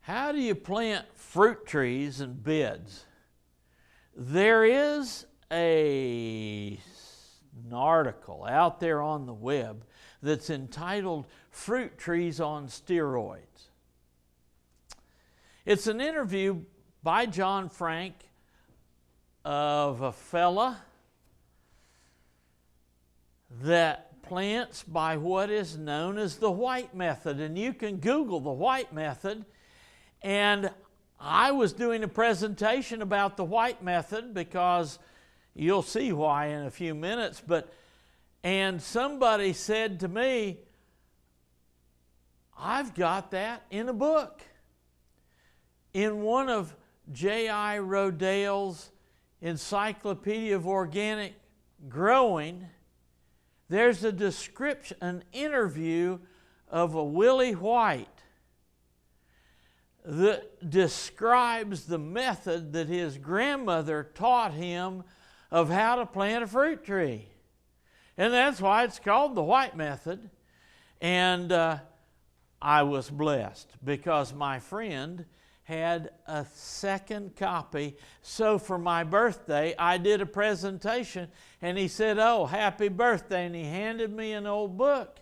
How do you plant fruit trees in beds? There is an article out there on the web that's entitled Fruit Trees on Steroids. It's an interview by John Frank of a fella that plants by what is known as the White Method. And you can Google the White Method. And I was doing a presentation about the White Method because you'll see why in a few minutes. And somebody said to me, I've got that in a book. In one of J.I. Rodale's Encyclopedia of Organic Growing, there's a description, an interview of a Willie White that describes the method that his grandmother taught him of how to plant a fruit tree. And that's why it's called the White Method. And I was blessed because my friend had a second copy. So for my birthday, I did a presentation, and he said, "Oh, happy birthday," and he handed me an old book.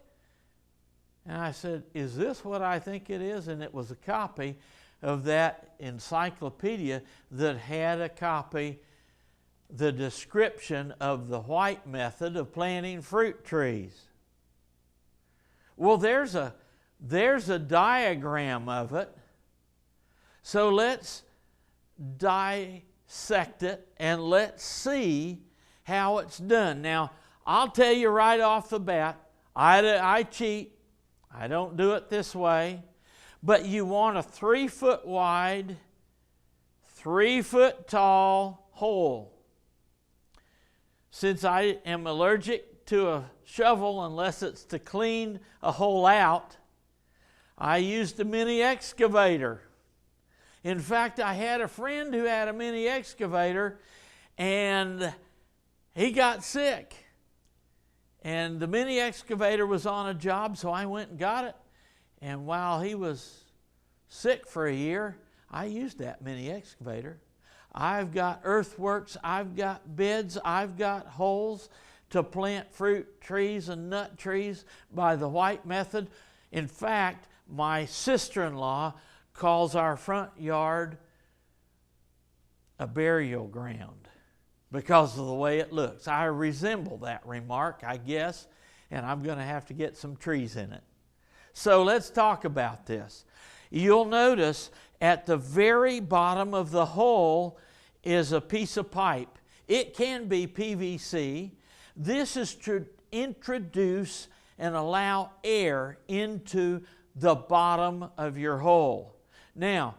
And I said, "Is this what I think it is?" And it was a copy of that encyclopedia that had a copy, the description of the White Method of planting fruit trees. Well, there's a diagram of it. So let's dissect it and let's see how it's done. Now, I'll tell you right off the bat, I cheat. I don't do it this way. But you want a 3-foot wide, 3-foot tall hole. Since I am allergic to a shovel unless it's to clean a hole out, I used a mini excavator. In fact, I had a friend who had a mini excavator, and he got sick. And the mini excavator was on a job, so I went and got it. And while he was sick for a year, I used that mini excavator. I've got earthworks, I've got beds, I've got holes to plant fruit trees and nut trees by the White Method. In fact, my sister-in-law calls our front yard a burial ground because of the way it looks. I resemble that remark, I guess, and I'm going to have to get some trees in it. So let's talk about this. You'll notice at the very bottom of the hole is a piece of pipe. It can be PVC. This is to introduce and allow air into the bottom of your hole. Now,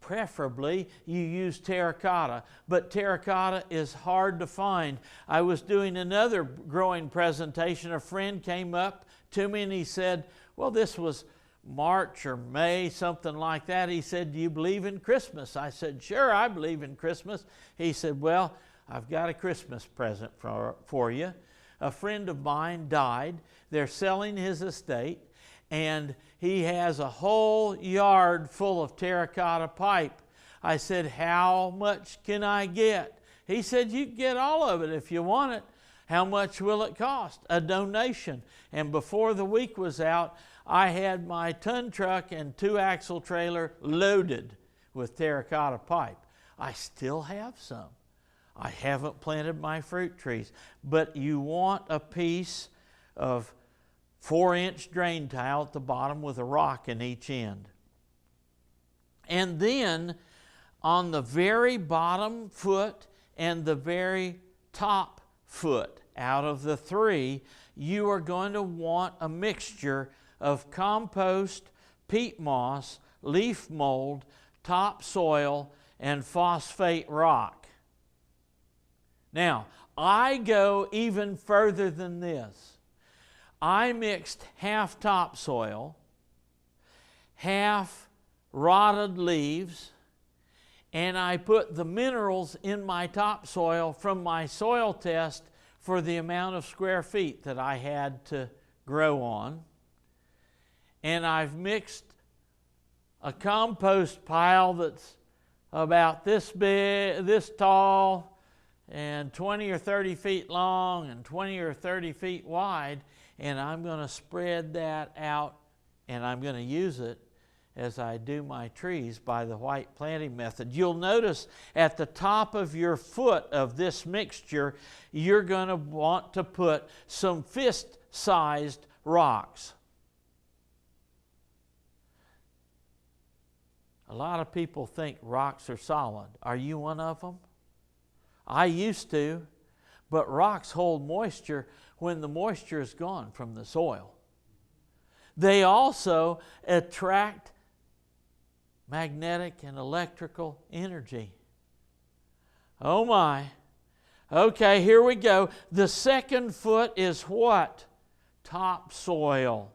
preferably you use terracotta, but terracotta is hard to find. I was doing another growing presentation. A friend came up to me and he said, well, this was March or May, something like that. He said, "Do you believe in Christmas?" I said, "Sure, I believe in Christmas." He said, "Well, I've got a Christmas present for you. A friend of mine died. They're selling his estate, and he has a whole yard full of terracotta pipe." I said, "How much can I get?" He said, "You can get all of it if you want it." "How much will it cost?" "A donation." And before the week was out, I had my ton truck and 2-axle trailer loaded with terracotta pipe. I still have some. I haven't planted my fruit trees. But you want a piece of 4-inch drain tile at the bottom with a rock in each end. And then on the very bottom foot and the very top foot out of the 3, you are going to want a mixture of compost, peat moss, leaf mold, topsoil, and phosphate rock. Now, I go even further than this. I mixed half topsoil, half rotted leaves, and I put the minerals in my topsoil from my soil test for the amount of square feet that I had to grow on. And I've mixed a compost pile that's about this big, this tall, and 20 or 30 feet long and 20 or 30 feet wide, and I'm going to spread that out, and I'm going to use it as I do my trees by the white planting method. You'll notice at the top of your foot of this mixture, you're going to want to put some fist-sized rocks. A lot of people think rocks are solid. Are you one of them? I used to, but rocks hold moisture when the moisture is gone from the soil. They also attract magnetic and electrical energy. Oh my. Okay, here we go. The second foot is what? Topsoil.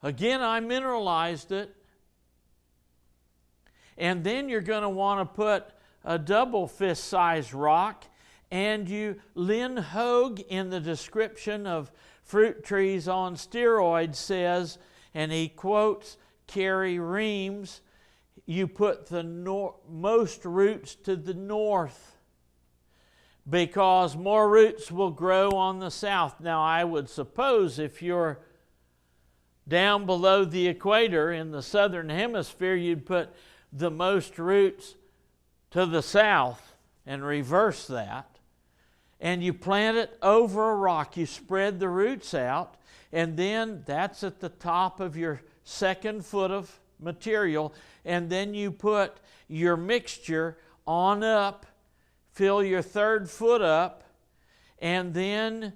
Again, I mineralized it. And then you're going to want to put a double fist-sized rock. And Lynn Hogue, in the description of fruit trees on steroids, says, and he quotes Carrie Reams, you put the most roots to the north because more roots will grow on the south. Now, I would suppose if you're down below the equator in the southern hemisphere, you'd put the most roots to the south and reverse that. And you plant it over a rock. You spread the roots out, and then that's at the top of your second foot of material, and then you put your mixture on up, fill your third foot up, and then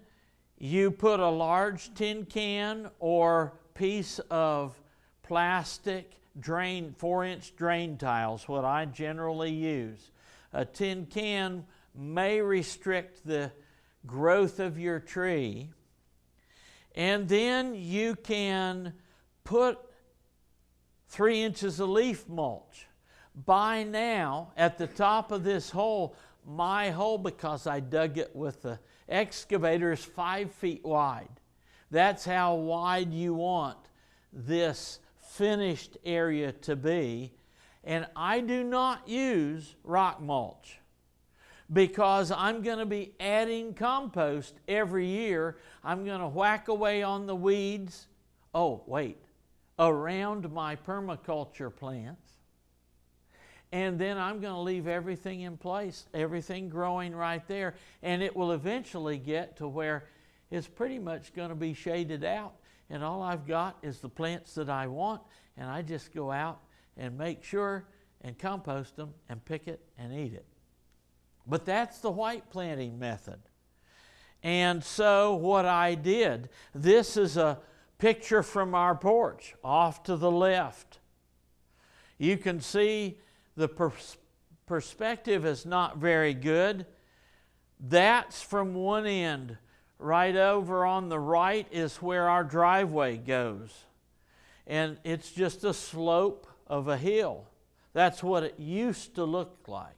you put a large tin can or piece of plastic drain, 4-inch drain tiles, what I generally use. A tin can may restrict the growth of your tree, and then you can put 3 inches of leaf mulch. By now, at the top of this hole, my hole, because I dug it with the excavator, is 5 feet wide. That's how wide you want this finished area to be. And I do not use rock mulch because I'm going to be adding compost every year. I'm going to whack away on the weeds. Oh, wait. Around my permaculture plants, and then I'm going to leave everything in place, everything growing right there, and it will eventually get to where it's pretty much going to be shaded out, and all I've got is the plants that I want, and I just go out and make sure and compost them and pick it and eat it. But that's the white planting method. And so what I did, this is a picture from our porch off to the left. You can see the perspective is not very good. That's from one end. Right over on the right is where our driveway goes. And it's just a slope of a hill. That's what it used to look like.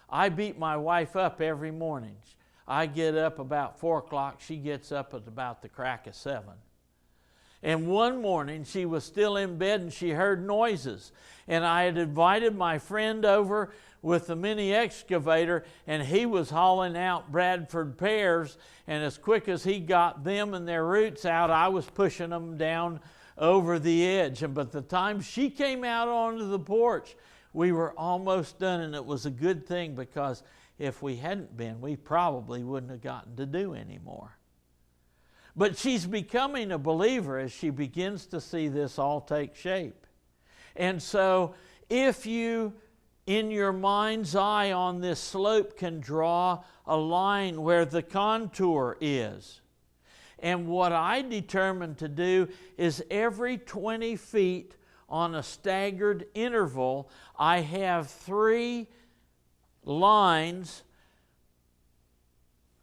I beat my wife up every morning. I get up about 4 o'clock. She gets up at about the crack of 7. And one morning, she was still in bed and she heard noises. And I had invited my friend over with the mini excavator, and he was hauling out Bradford pears. And as quick as he got them and their roots out, I was pushing them down over the edge. And by the time she came out onto the porch, we were almost done. And it was a good thing, because if we hadn't been, we probably wouldn't have gotten to do any more. But she's becoming a believer as she begins to see this all take shape. And so if you, in your mind's eye on this slope, can draw a line where the contour is. And what I determined to do is every 20 feet on a staggered interval, I have 3 lines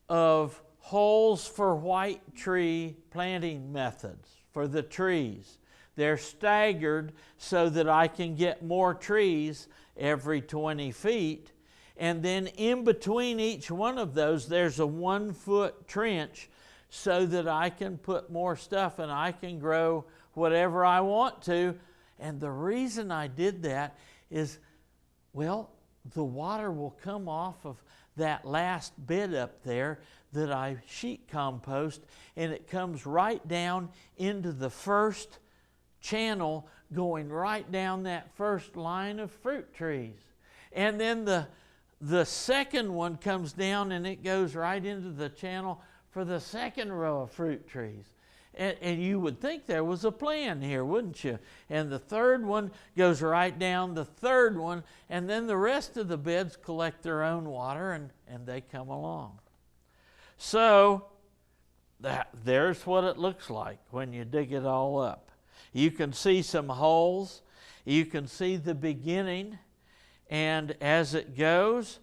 of holes for white tree planting methods for the trees. They're staggered so that I can get more trees every 20 feet. And then in between each one of those, there's a 1-foot trench so that I can put more stuff and I can grow whatever I want to. And the reason I did that is, well, the water will come off of that last bed up there that I sheet compost, and it comes right down into the first channel going right down that first line of fruit trees. And then the second one comes down and it goes right into the channel for the second row of fruit trees. And you would think there was a plan here, wouldn't you? And the third one goes right down the third one, and then the rest of the beds collect their own water and they come along. So there's what it looks like when you dig it all up. You can see some holes. You can see the beginning. And as it goes,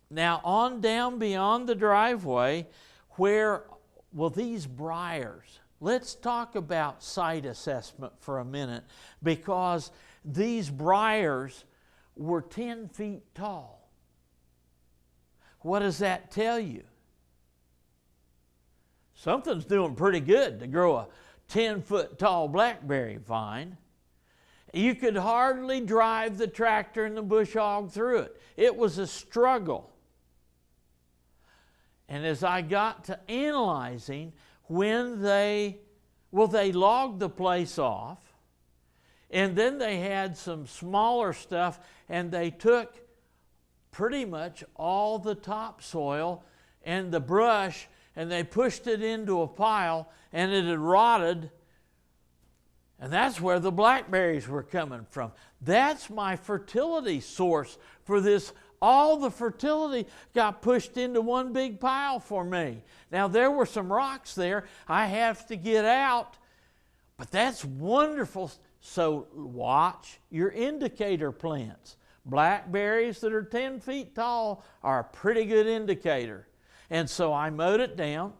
now on down beyond the driveway, where, well, these briars. Let's talk about site assessment for a minute, because these briars were 10 feet tall. What does that tell you? Something's doing pretty good to grow a 10-foot tall blackberry vine. You could hardly drive the tractor and the bush hog through it. It was a struggle. And as I got to analyzing, when they logged the place off, and then they had some smaller stuff, and they took pretty much all the topsoil and the brush, and they pushed it into a pile, and it had rotted, and that's where the blackberries were coming from. That's my fertility source for this. All the fertility got pushed into one big pile for me. Now, there were some rocks there I have to get out, but that's wonderful. So watch your indicator plants. Blackberries that are 10 feet tall are a pretty good indicator. And so I mowed it down.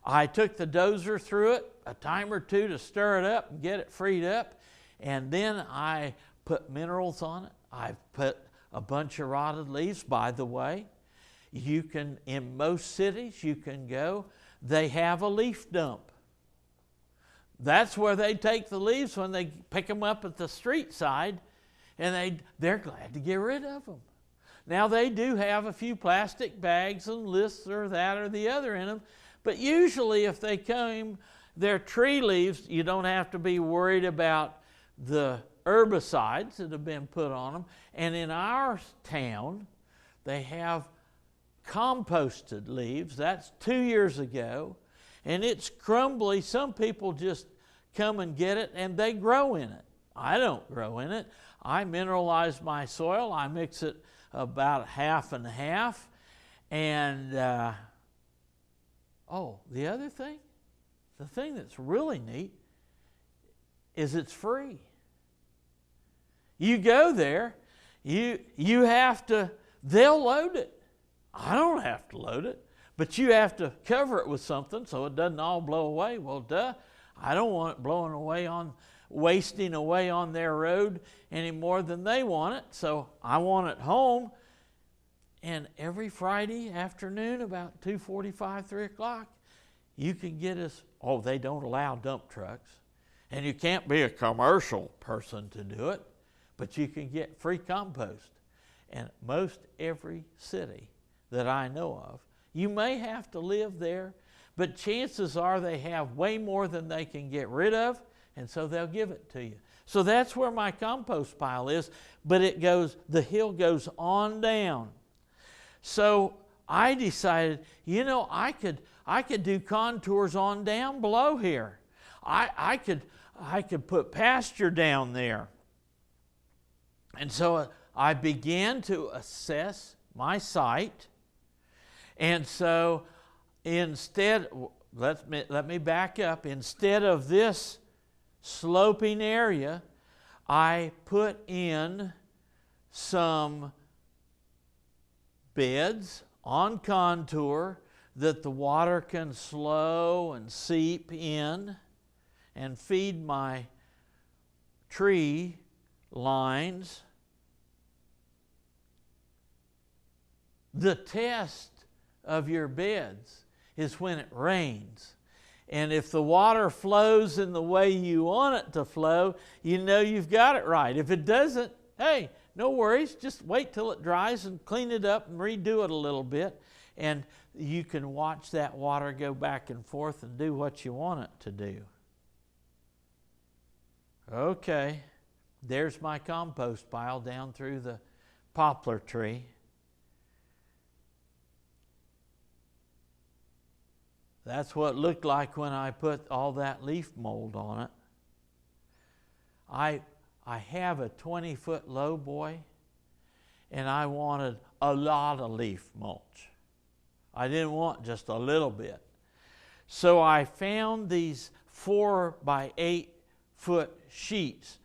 I took the dozer through it a time or two to stir it up and get it freed up. And then I put minerals on it. I put a bunch of rotted leaves. By the way, you can, in most cities, you can go, they have a leaf dump. That's where they take the leaves when they pick them up at the street side, and they're glad to get rid of them. Now, they do have a few plastic bags and lists or that or the other in them, but usually if they come, they're tree leaves, you don't have to be worried about the herbicides that have been put on them. And in our town, they have composted leaves. That's 2 years ago, and it's crumbly. Some people just come and get it, and they grow in it. I don't grow in it. I mineralize my soil. I mix it about half and half. And, the other thing, the thing that's really neat is it's free. You go there, you have to, they'll load it. I don't have to load it, but you have to cover it with something so it doesn't all blow away. Well, duh, I don't want it blowing away wasting away on their road any more than they want it, so I want it home. And every Friday afternoon about 2:45, 3 o'clock, you can get us, they don't allow dump trucks, and you can't be a commercial person to do it, but you can get free compost. And most every city that I know of, you may have to live there, but chances are they have way more than they can get rid of, and so they'll give it to you. So that's where my compost pile is, but the hill goes on down. So I decided, I could do contours on down below here. I could put pasture down there. And so I began to assess my site. And so instead, let me back up. Instead of this sloping area, I put in some beds on contour that the water can slow and seep in and feed my tree lines. The test of your beds is when it rains. And if the water flows in the way you want it to flow, you know you've got it right. If it doesn't, hey, no worries. Just wait till it dries and clean it up and redo it a little bit. And you can watch that water go back and forth and do what you want it to do. Okay, there's my compost pile down through the poplar tree. That's what it looked like when I put all that leaf mold on it. I have a 20-foot low boy, and I wanted a lot of leaf mulch. I didn't want just a little bit. So I found these 4 by 8 foot sheets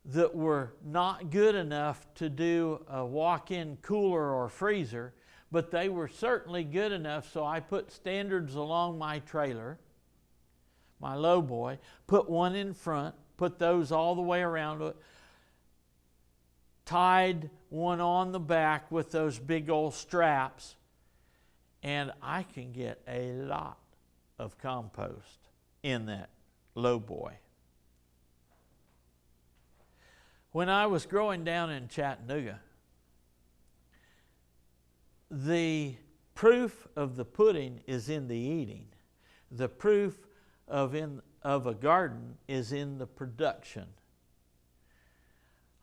that were not good enough to do a walk-in cooler or freezer, but they were certainly good enough, so I put standards along my trailer, my low boy, put one in front, put those all the way around it, tied one on the back with those big old straps, and I can get a lot of compost in that low boy. When I was growing down in Chattanooga, the proof of the pudding is in the eating. The proof of a garden is in the production.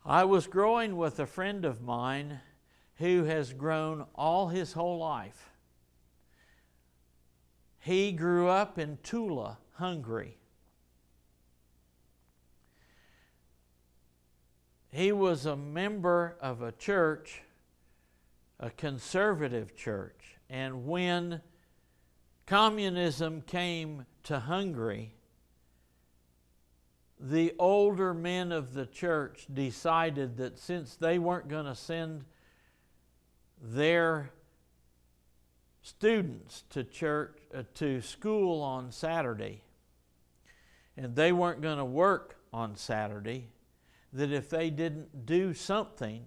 I was growing with a friend of mine who has grown all his whole life. He grew up in Tula, Hungary. He was a member of a church, a conservative church, and when communism came to Hungary, the older men of the church decided that since they weren't going to send their students to church, to school on Saturday, and they weren't going to work on Saturday, that if they didn't do something,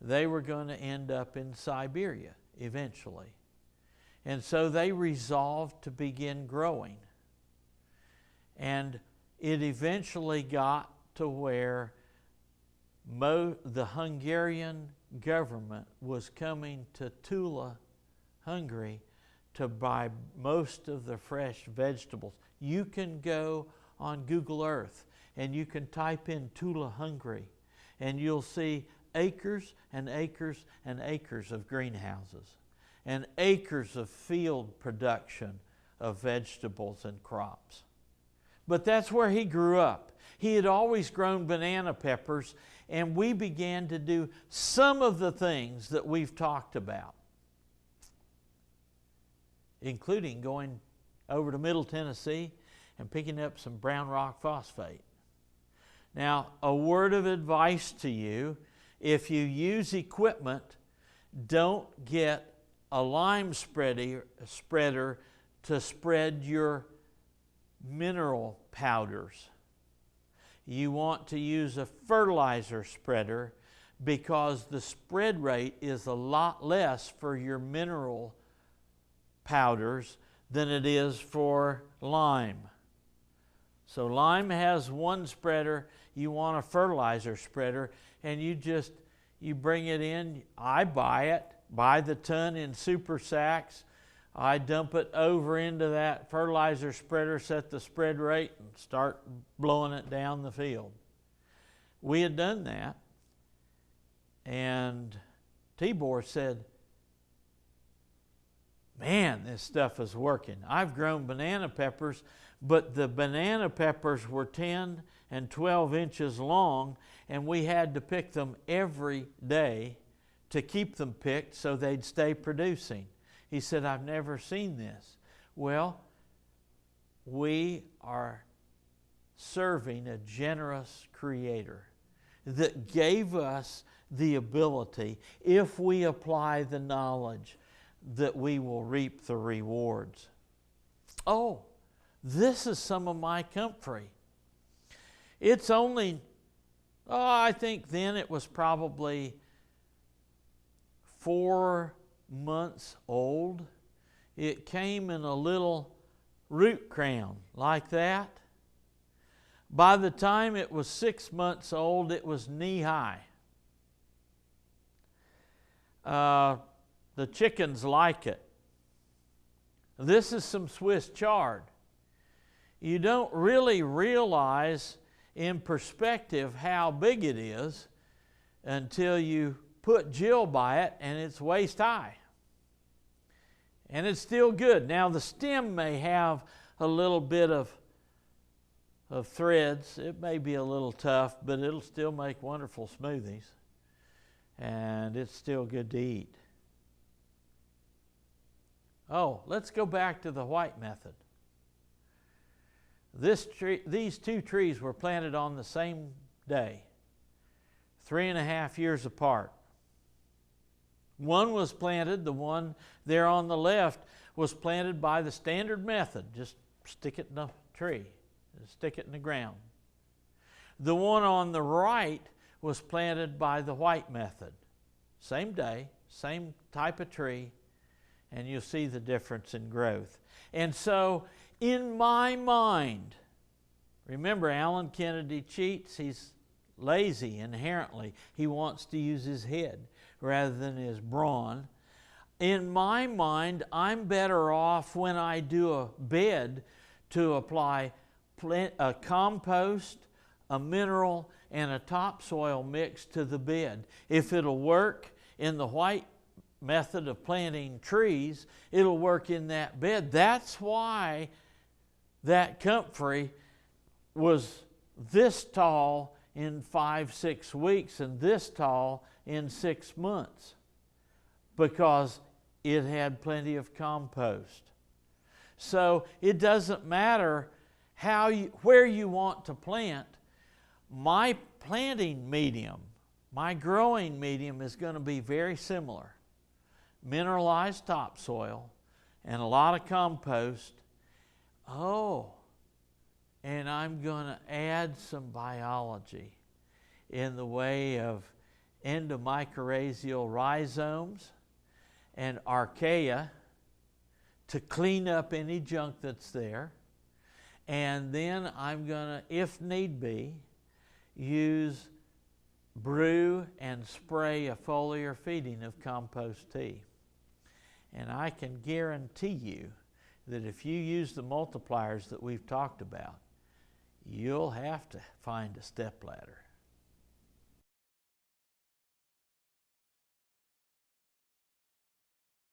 they were going to end up in Siberia eventually. And so they resolved to begin growing. And it eventually got to where the Hungarian government was coming to Tula, Hungary, to buy most of the fresh vegetables. You can go on Google Earth and you can type in Tula, Hungary, and you'll see acres and acres and acres of greenhouses and acres of field production of vegetables and crops. But that's where he grew up. He had always grown banana peppers, and we began to do some of the things that we've talked about, including going over to Middle Tennessee and picking up some brown rock phosphate. Now, a word of advice to you: if you use equipment, don't get a lime spreader to spread your mineral powders. You want to use a fertilizer spreader because the spread rate is a lot less for your mineral powders than it is for lime. So lime has one spreader, you want a fertilizer spreader, and you bring it in. I buy the ton in super sacks. I dump it over into that fertilizer spreader, set the spread rate, and start blowing it down the field. We had done that, and Tibor said, "Man, this stuff is working. I've grown banana peppers, but the banana peppers were 10 and 12 inches long, and we had to pick them every day to keep them picked so they'd stay producing." He said, "I've never seen this." Well, we are serving a generous Creator that gave us the ability, if we apply the knowledge, that we will reap the rewards. Oh, this is some of my comfrey. It's only, I think then it was probably 4 months old. It came in a little root crown like that. By the time it was 6 months old, it was knee-high. The chickens like it. This is some Swiss chard. You don't really realize in perspective how big it is until you put Jill by it and it's waist high. And it's still good. Now the stem may have a little bit of threads. It may be a little tough, but it'll still make wonderful smoothies. And it's still good to eat. Oh, let's go back to the white method. These two trees were planted on the same day, 3.5 years apart. One was planted, the one there on the left was planted by the standard method. Just stick it in the tree, stick it in the ground. The one on the right was planted by the white method. Same day, same type of tree, and you'll see the difference in growth. And so, in my mind, remember Allan Kennedy cheats. He's lazy inherently. He wants to use his head rather than his brawn. In my mind, I'm better off when I do a bed to apply a compost, a mineral, and a topsoil mix to the bed. If it'll work in the white method of planting trees, it'll work in that bed. That's why that comfrey was this tall in 5-6 weeks and this tall in 6 months, because it had plenty of compost. So it doesn't matter where you want to plant. My planting medium, my growing medium is going to be very similar. Mineralized topsoil and a lot of compost. Oh, and I'm going to add some biology in the way of endomycorrhizal rhizomes and archaea to clean up any junk that's there. And then I'm going to, if need be, use brew and spray a foliar feeding of compost tea. And I can guarantee you that if you use the multipliers that we've talked about, you'll have to find a stepladder.